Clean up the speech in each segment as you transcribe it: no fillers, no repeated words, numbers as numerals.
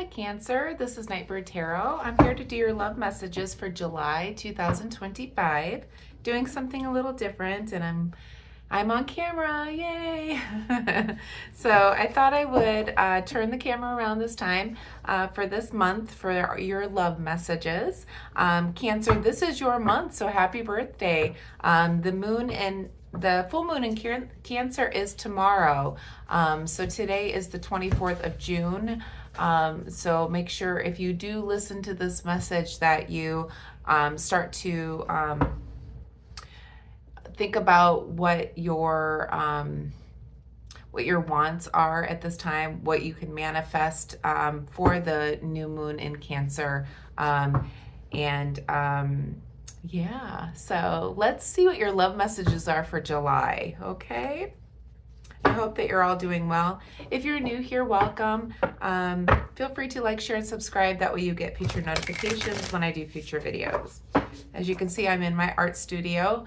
Cancer. This is Nightbird Tarot. I'm here to do your love messages for July 2025. Doing something a little different, and I'm on camera, yay! So I thought I would turn the camera around this time for this month for your love messages. Cancer, this is your month, so happy birthday. The full moon in Cancer is tomorrow. So today is the 24th of June. So make sure if you do listen to this message that you start to think about what your wants are at this time, what you can manifest for the new moon in Cancer. Yeah, so let's see what your love messages are for July, okay? I hope that you're all doing well. If you're new here, welcome. Feel free to like, share, and subscribe. That way you get future notifications when I do future videos. As you can see, I'm in my art studio.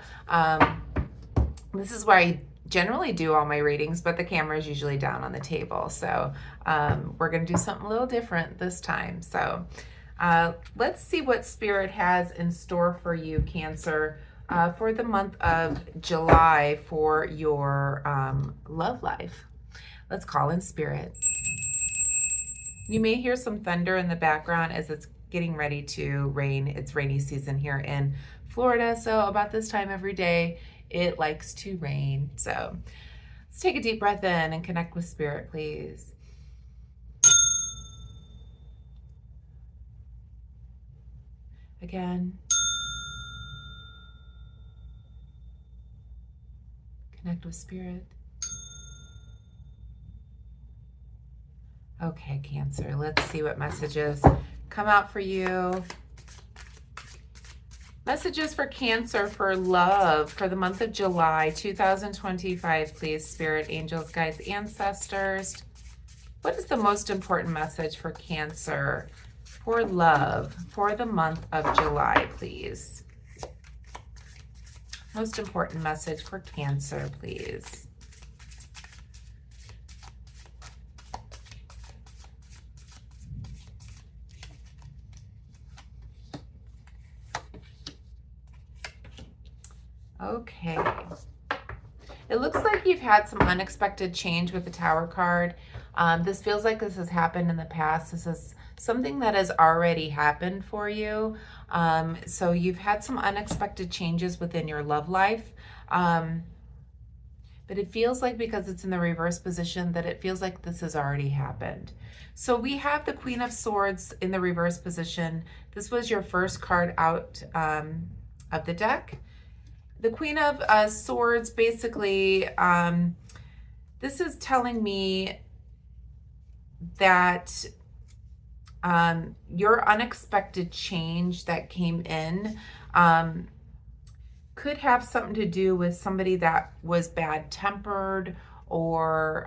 This is where I generally do all my readings, but the camera is usually down on the table. So we're going to do something a little different this time. So let's see what Spirit has in store for you, Cancer, for the month of July for your love life. Let's call in Spirit. You may hear some thunder in the background as it's getting ready to rain. It's rainy season here in Florida, so about this time every day it likes to rain. So let's take a deep breath in and connect with Spirit, please. Again. Connect with Spirit. Okay, Cancer, let's see what messages come out for you. Messages for Cancer for love for the month of July 2025, please, Spirit, angels, guides, ancestors. What is the most important message for Cancer for love for the month of July, please? Most important message for Cancer, please. Okay. It looks like you've had some unexpected change with the Tower card. This feels like this has happened in the past. This is something that has already happened for you. So you've had some unexpected changes within your love life. But it feels like, because it's in the reverse position, that it feels like this has already happened. So we have the Queen of Swords in the reverse position. This was your first card out of the deck. The Queen of Swords, basically, this is telling me that your unexpected change that came in could have something to do with somebody that was bad-tempered, or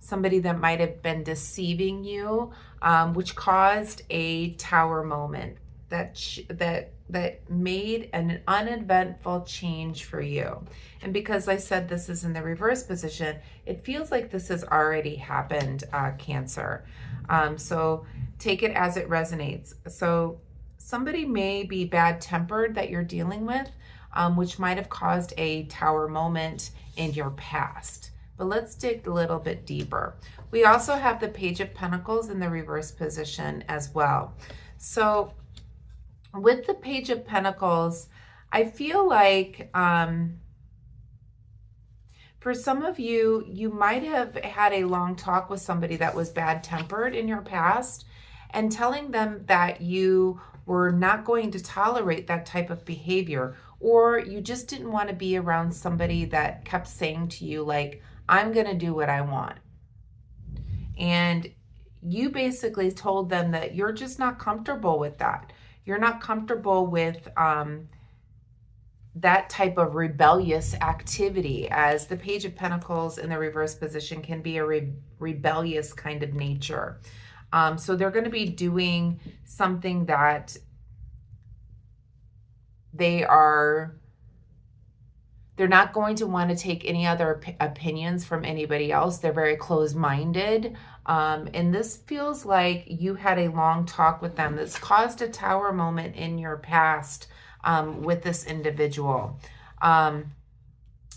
somebody that might have been deceiving you, which caused a Tower moment that made an uneventful change for you. And because I said this is in the reverse position, it feels like this has already happened, Cancer. So take it as it resonates. So somebody may be bad-tempered that you're dealing with, which might have caused a Tower moment in your past. But let's dig a little bit deeper. We also have the Page of Pentacles in the reverse position as well. So with the Page of Pentacles, I feel like for some of you, you might have had a long talk with somebody that was bad-tempered in your past, and telling them that you were not going to tolerate that type of behavior, or you just didn't want to be around somebody that kept saying to you, like, I'm going to do what I want. And you basically told them that you're just not comfortable with that. You're not comfortable with that type of rebellious activity, as the Page of Pentacles in the reverse position can be a rebellious kind of nature. So they're going to be doing something that they are They're not going to want to take any other opinions from anybody else. They're very closed-minded. And this feels like you had a long talk with them that's caused a tower moment in your past with this individual.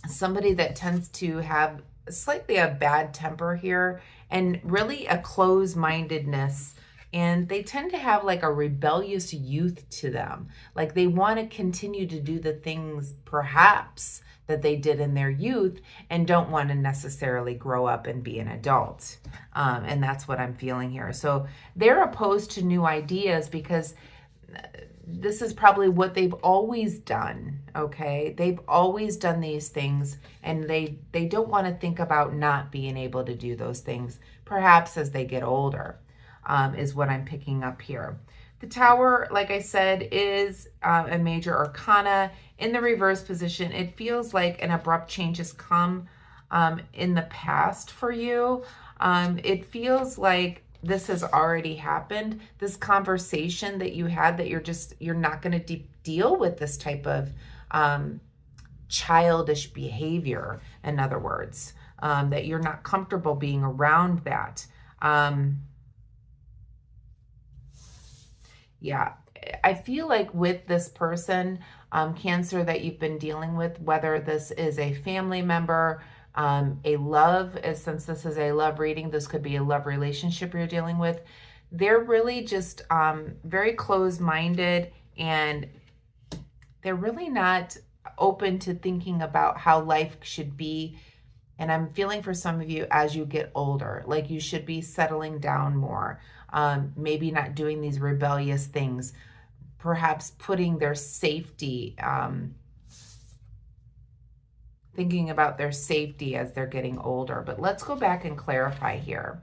Somebody that tends to have slightly a bad temper here and really a closed-mindedness. And they tend to have like a rebellious youth to them. Like they want to continue to do the things perhaps that they did in their youth and don't want to necessarily grow up and be an adult. And that's what I'm feeling here. So they're opposed to new ideas because this is probably what they've always done, okay? They've always done these things, and they don't want to think about not being able to do those things, perhaps as they get older, is what I'm picking up here. The Tower, like I said, is a major arcana. In the reverse position, it feels like an abrupt change has come in the past for you. It feels like this has already happened. This conversation that you had, that you're not going to deal with this type of childish behavior, in other words, that you're not comfortable being around that. Yeah, I feel like with this person, Cancer, that you've been dealing with, whether this is a family member, a love, since this is a love reading, this could be a love relationship you're dealing with. They're really just very closed-minded, and they're really not open to thinking about how life should be. And I'm feeling for some of you as you get older, like you should be settling down more, maybe not doing these rebellious things, perhaps putting their safety, thinking about their safety as they're getting older. But let's go back and clarify here.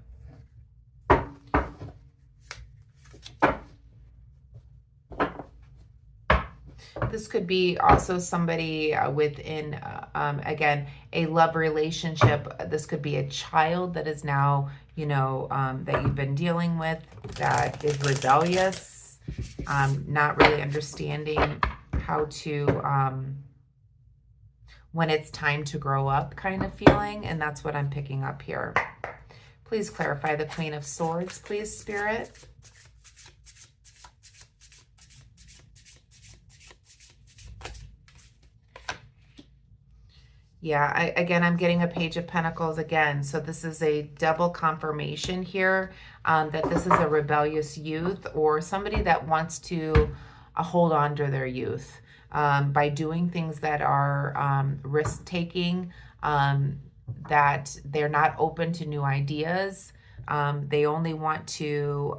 This could be also somebody within, again, a love relationship. This could be a child that is now, that you've been dealing with, that is rebellious, not really understanding how to, when it's time to grow up kind of feeling. And that's what I'm picking up here. Please clarify the Queen of Swords, please, Spirit. Yeah, again, I'm getting a Page of Pentacles again. So this is a double confirmation here that this is a rebellious youth or somebody that wants to hold on to their youth by doing things that are risk-taking, that they're not open to new ideas. They only want to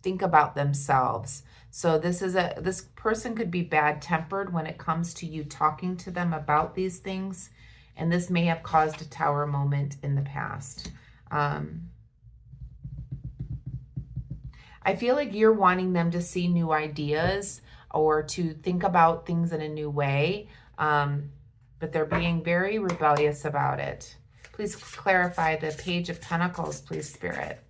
think about themselves. So this person could be bad-tempered when it comes to you talking to them about these things, and this may have caused a Tower moment in the past. I feel like you're wanting them to see new ideas or to think about things in a new way, but they're being very rebellious about it. Please clarify the Page of Pentacles, please, Spirit.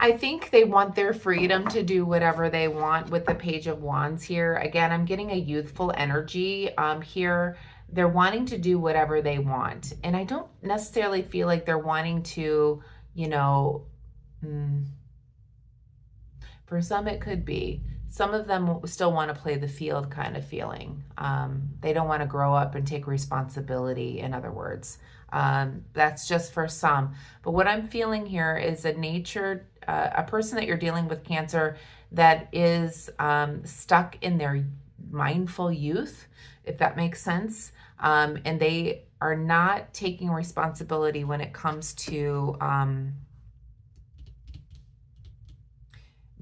I think they want their freedom to do whatever they want with the Page of Wands here. Again, I'm getting a youthful energy here. They're wanting to do whatever they want. And I don't necessarily feel like they're wanting to, for some it could be. Some of them still want to play the field kind of feeling. They don't want to grow up and take responsibility, in other words. That's just for some. But what I'm feeling here is a person that you're dealing with, Cancer, that is stuck in their mindful youth, if that makes sense. And they are not taking responsibility when it comes to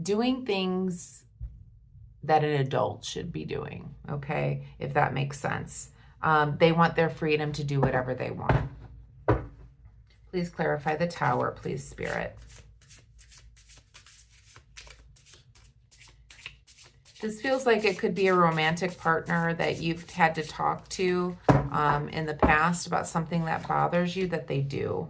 doing things that an adult should be doing, okay, if that makes sense. They want their freedom to do whatever they want. Please clarify the Tower, please, Spirit. This feels like it could be a romantic partner that you've had to talk to in the past about something that bothers you that they do.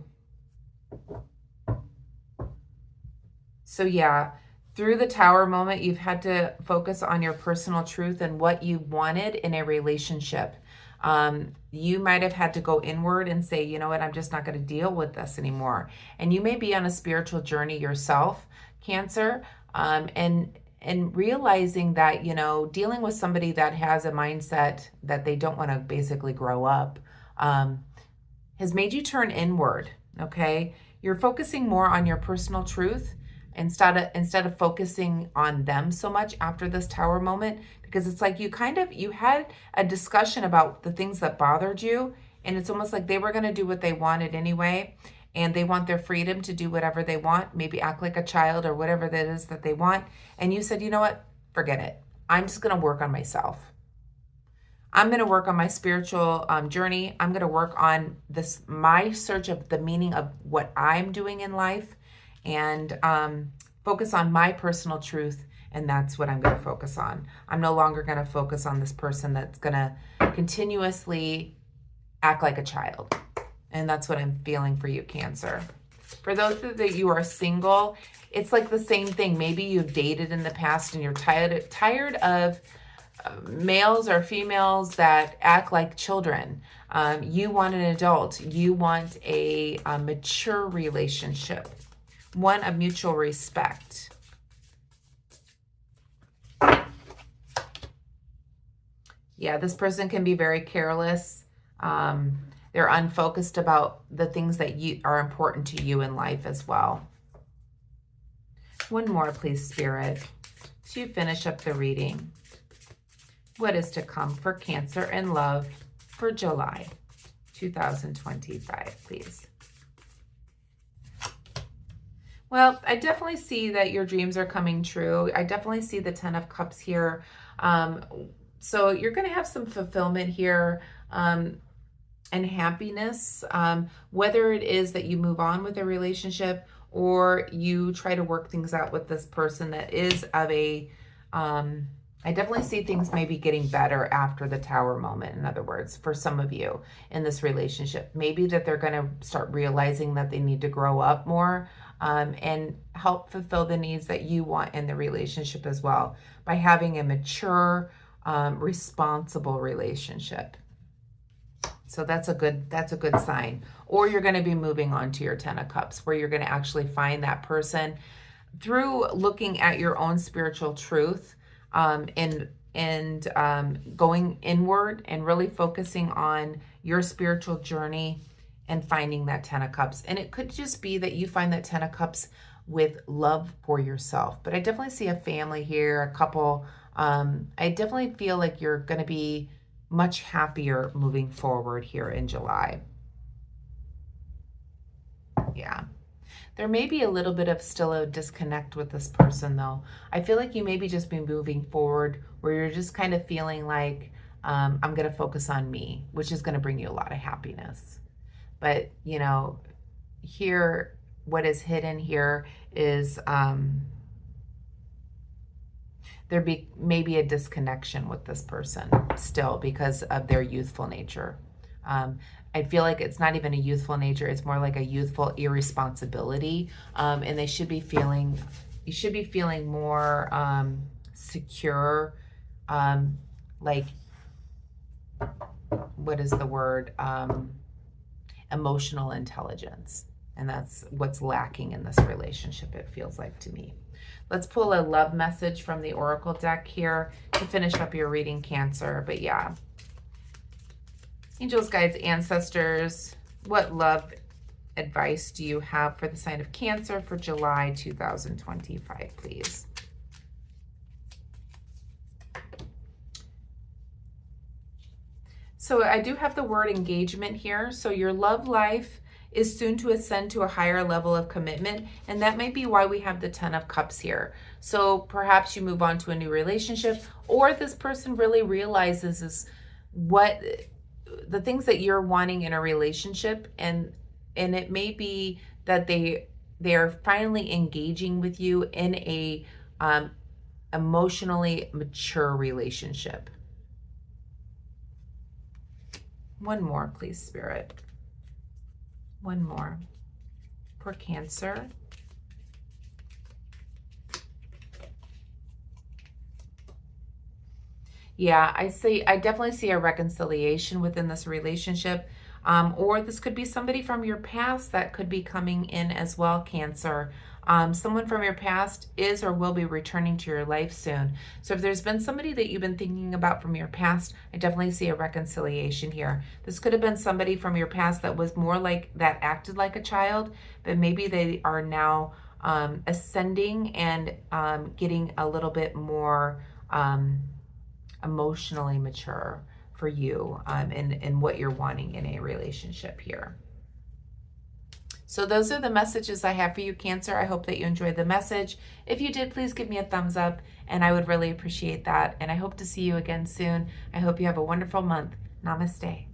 So yeah, through the Tower moment, you've had to focus on your personal truth and what you wanted in a relationship. You might have had to go inward and say, you know what, I'm just not going to deal with this anymore. And you may be on a spiritual journey yourself, Cancer, and realizing that, you know, dealing with somebody that has a mindset that they don't want to basically grow up has made you turn inward. Okay, you're focusing more on your personal truth instead of focusing on them so much after this Tower moment, because it's like you had a discussion about the things that bothered you, and it's almost like they were going to do what they wanted anyway, and they want their freedom to do whatever they want, maybe act like a child or whatever that is that they want. And you said, you know what, forget it, I'm just going to work on myself. I'm going to work on my spiritual journey. I'm going to work on my search of the meaning of what I'm doing in life, and focus on my personal truth. And that's what I'm going to focus on. I'm no longer going to focus on this person that's going to continuously act like a child. And that's what I'm feeling for you, Cancer. For those that you are single, it's like the same thing. Maybe you've dated in the past and you're tired of males or females that act like children. You want an adult. You want a mature relationship, one of mutual respect. Yeah, this person can be very careless. They're unfocused about the things that are important to you in life as well. One more, please, Spirit, to finish up the reading. What is to come for Cancer and love for July 2025, please? Well, I definitely see that your dreams are coming true. I definitely see the 10 of Cups here. So you're going to have some fulfillment here and happiness, whether it is that you move on with a relationship or you try to work things out with this person that is of a, I definitely see things maybe getting better after the Tower moment. In other words, for some of you in this relationship, maybe that they're going to start realizing that they need to grow up more and help fulfill the needs that you want in the relationship as well by having a mature, responsible relationship. So that's a good sign. Or you're going to be moving on to your 10 of Cups, where you're going to actually find that person through looking at your own spiritual truth, and going inward and really focusing on your spiritual journey and finding that 10 of Cups. And it could just be that you find that 10 of Cups with love for yourself. But I definitely see a family here, a couple. I definitely feel like you're going to be much happier moving forward here in July. Yeah. There may be a little bit of still a disconnect with this person, though. I feel like you maybe just be moving forward where you're just kind of feeling like, I'm going to focus on me, which is going to bring you a lot of happiness. But, you know, here, what is hidden here is there may be a disconnection with this person still because of their youthful nature. I feel like it's not even a youthful nature. It's more like a youthful irresponsibility. And you should be feeling more secure, like, what is the word? Emotional intelligence. And that's what's lacking in this relationship, it feels like to me. Let's pull a love message from the Oracle deck here to finish up your reading, Cancer. But yeah. Angels, guides, ancestors, what love advice do you have for the sign of Cancer for July 2025, please? So I do have the word engagement here. So your love life is soon to ascend to a higher level of commitment. And that might be why we have the 10 of Cups here. So perhaps you move on to a new relationship, or this person really realizes is what the things that you're wanting in a relationship. And it may be that they are finally engaging with you in a emotionally mature relationship. One more, please, Spirit. One more for Cancer. Yeah, I definitely see a reconciliation within this relationship. Or this could be somebody from your past that could be coming in as well, Cancer. Someone from your past is or will be returning to your life soon. So if there's been somebody that you've been thinking about from your past, I definitely see a reconciliation here. This could have been somebody from your past that was more like, that acted like a child, but maybe they are now ascending and getting a little bit more emotionally mature for you in what you're wanting in a relationship here. So those are the messages I have for you, Cancer. I hope that you enjoyed the message. If you did, please give me a thumbs up, and I would really appreciate that. And I hope to see you again soon. I hope you have a wonderful month. Namaste.